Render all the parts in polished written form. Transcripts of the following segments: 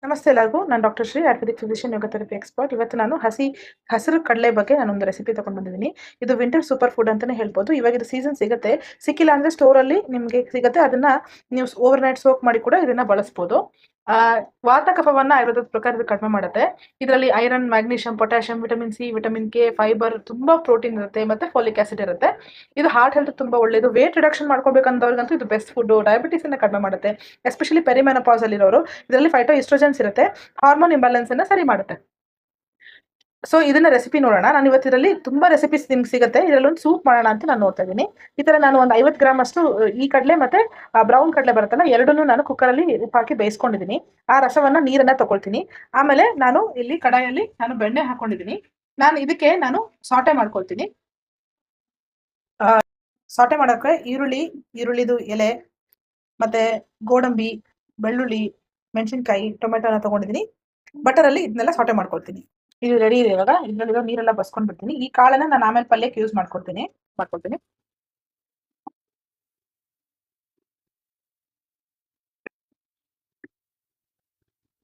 ನಮಸ್ತೆ ಎಲ್ಲರಿಗೂ. ನಾನು ಡಾಕ್ಟರ್ ಶ್ರೀ, ಆಯುರ್ವೇದಿಕ್ ಫಿಸಿಷಿಯನ್, ಯೋಗ ಥೆರಪಿ ಎಕ್ಸ್ಪರ್ಟ್. ಇವತ್ತು ನಾನು ಹಸಿರು ಕಡಲೆ ಬಗ್ಗೆ ನಾನೊಂದು ರೆಸಿಪಿ ತಗೊಂಡು ಬಂದಿದ್ದೀನಿ. ಇದು ವಿಂಟರ್ ಸೂಪರ್ ಫುಡ್ ಅಂತಾನೆ ಹೇಳ್ಬೋದು. ಇವಾಗ ಇದು ಸೀಸನ್ ಸಿಗುತ್ತೆ. ಸಿಕ್ಕಿಲ್ಲ ಅಂದ್ರೆ ಸ್ಟೋರಲ್ಲಿ ನಿಮಗೆ ಸಿಗುತ್ತೆ. ಅದನ್ನ ನೀವು ಓವರ್ ನೈಟ್ ಸೋಕ್ ಮಾಡಿ ಕೂಡ ಇದನ್ನ ಬಳಸ್ಬೋದು. ವಾತ ಕಫವನ್ನ ಆಯುರ್ವೇದದ ಪ್ರಕಾರ ಇದು ಕಡಿಮೆ ಮಾಡುತ್ತೆ. ಇದರಲ್ಲಿ iron, magnesium, potassium, vitamin C, vitamin K, fibre, ತುಂಬಾ ಪ್ರೋಟೀನ್ ಇರುತ್ತೆ, ಮತ್ತೆ ಫೋಲಿಕ್ ಆಸಿಡ್ ಇರುತ್ತೆ. ಇದು ಹಾರ್ಟ್ ಹೆಲ್ತ್ ತುಂಬಾ ಒಳ್ಳೇದು. ವೇಟ್ ರಿಡಕ್ಷನ್ ಮಾಡ್ಕೋಬೇಕಂತವ್ರಿಗಂತೂ ಇದು ಬೆಸ್ಟ್ ಫುಡ್. ಡಯಾಬಿಟಿಸ್ ಅನ್ನ ಕಡಿಮೆ ಮಾಡುತ್ತೆ, ಎಸ್ಪೆಷಲಿ ಪೆರಿಮೆನೋಪಾಸ್ ಅಲ್ಲಿರೋರು. ಇದರಲ್ಲಿ ಫೈಟೋ ಇಸ್ಟ್ರೋಜನ್ಸ್ ಇರುತ್ತೆ, ಹಾರ್ಮೋನ್ ಇಂಬ್ಯಾಲೆನ್ಸ್ ಅನ್ನ ಸರಿ ಮಾಡುತ್ತೆ. ಸೊ ಇದನ್ನ ರೆಸಿಪಿ ನೋಡೋಣ. ನಾನು ಇವತ್ತು ಇದರಲ್ಲಿ ತುಂಬಾ ರೆಸಿಪೀಸ್ ನಿಮ್ಗೆ ಸಿಗುತ್ತೆ. ಇದರಲ್ಲಿ ಒಂದು ಸೂಪ್ ಮಾಡೋಣ ಅಂತ ನಾನು ನೋಡ್ತಾ ಇದ್ದೀನಿ. ಈ ತರ ನಾನು ಒಂದು 50 ಗ್ರಾಮ್ ಅಷ್ಟು ಈ ಕಡಲೆ ಮತ್ತೆ ಬ್ರೌನ್ ಕಡಲೆ ಬರುತ್ತಲ್ಲ, ಎರಡನ್ನೂ ನಾನು ಕುಕ್ಕರಲ್ಲಿ ಉಪ್ಪು ಹಾಕಿ ಬೇಯಿಸ್ಕೊಂಡಿದ್ದೀನಿ. ಆ ರಸವನ್ನ ನೀರನ್ನ ತಗೊಳ್ತೀನಿ. ಆಮೇಲೆ ನಾನು ಇಲ್ಲಿ ಕಡಾಯಲ್ಲಿ ನಾನು ಬೆಣ್ಣೆ ಹಾಕೊಂಡಿದ್ದೀನಿ. ಇದಕ್ಕೆ ನಾನು ಸಾಟೆ ಮಾಡ್ಕೊಳ್ತೀನಿ. ಸಾಟೆ ಮಾಡೋಕೆ ಈರುಳ್ಳಿದು ಎಲೆ, ಮತ್ತೆ ಗೋಡಂಬಿ, ಬೆಳ್ಳುಳ್ಳಿ, ಮೆಣಸಿನ್ಕಾಯಿ, ಟೊಮೆಟೊನ ತಗೊಂಡಿದ್ದೀನಿ. ಬಟರ್ ಅಲ್ಲಿ ಇದನ್ನೆಲ್ಲ ಸಾಟೆ ಮಾಡ್ಕೊಳ್ತೀನಿ. ಇದು ರೆಡಿ ಇದೆ. ಇವಾಗ ಇದರಲ್ಲಿರೋ ನೀರೆಲ್ಲ ಬಸ್ಕೊಂಡ್ ಬಿಡ್ತೀನಿ. ಈ ಕಾಳನ್ನ ನಾನು ಆಮೇಲೆ ಪಲ್ಯಕ್ಕೆ ಯೂಸ್ ಮಾಡ್ಕೊಳ್ತೀನಿ.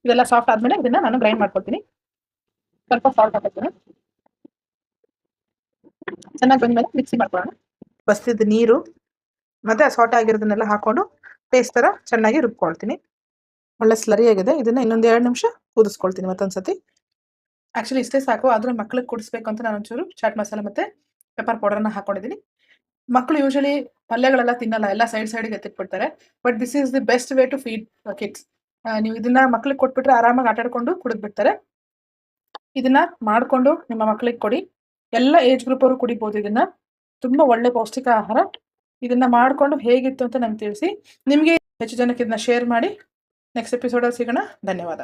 ಇದೆಲ್ಲ ಸಾಫ್ಟ್ ಆದ್ಮೇಲೆ ಇದನ್ನ ನಾನು ಗ್ರೈಂಡ್ ಮಾಡ್ಕೊಳ್ತೀನಿ. ಸ್ವಲ್ಪ ಸಾಲ್ಟ್ ಹಾಕೋತೀನಿ. ಚೆನ್ನಾಗಿ ಬಂದ್ಮೇಲೆ ಮಿಕ್ಸಿ ಮಾಡ್ಕೊಳ್ಳೋಣ. ಬಸ್ತಿದ್ದ ನೀರು ಮತ್ತೆ ಸಾಲ್ಟ್ ಆಗಿರೋದನ್ನೆಲ್ಲ ಹಾಕೊಂಡು ಪೇಸ್ಟ್ ತರ ಚೆನ್ನಾಗಿ ರುಬ್ಕೊಳ್ತೀನಿ. ಒಳ್ಳೆ ಸ್ಲರಿ ಆಗಿದೆ. ಇದನ್ನ ಇನ್ನೊಂದು 2 ನಿಮಿಷ ಕುದಿಸ್ಕೊಳ್ತೀನಿ ಮತ್ತೊಂದ್ಸತಿ. ಆಕ್ಚುಲಿ ಇಷ್ಟೇ ಸಾಕು. ಆದ್ರೆ ಮಕ್ಳಿಗೆ ಕುಡಿಸ್ಬೇಕು ಅಂತ ನಾನು ಒಂಚೂರು ಚಾಟ್ ಮಸಾಲೆ ಮತ್ತೆ ಪೆಪ್ಪರ್ ಪೌಡರ್ನ ಹಾಕೊಂಡಿದ್ದೀನಿ. ಮಕ್ಕಳು ಯೂಶಲಿ ಪಲ್ಯಗಳೆಲ್ಲ ತಿನ್ನಲ್ಲ, ಎಲ್ಲ ಸೈಡ್ಗೆ ಎತ್ತಿಟ್ಬಿಡ್ತಾರೆ. But this is the best way to feed kids. ನೀವು ಇದನ್ನ ಮಕ್ಳಿಗೆ ಕೊಟ್ಬಿಟ್ರೆ ಆರಾಮಾಗಿ ಆಟಾಡ್ಕೊಂಡು ಕುಡಿದ್ಬಿಡ್ತಾರೆ. ಇದನ್ನ ಮಾಡ್ಕೊಂಡು ನಿಮ್ಮ ಮಕ್ಳಿಗೆ ಕೊಡಿ. ಎಲ್ಲ ಏಜ್ ಗ್ರೂಪ್ ಅವರು ಕುಡಿಬಹುದು. ಇದನ್ನ ತುಂಬಾ ಒಳ್ಳೆ ಪೌಷ್ಟಿಕ ಆಹಾರ. ಇದನ್ನ ಮಾಡ್ಕೊಂಡು ಹೇಗಿತ್ತು ಅಂತ ನಂಗೆ ತಿಳಿಸಿ. ನಿಮಗೆ ಹೆಚ್ಚು ಜನಕ್ಕೆ ಇದನ್ನ ಶೇರ್ ಮಾಡಿ. ನೆಕ್ಸ್ಟ್ ಎಪಿಸೋಡಲ್ಲಿ ಸಿಗೋಣ. ಧನ್ಯವಾದ.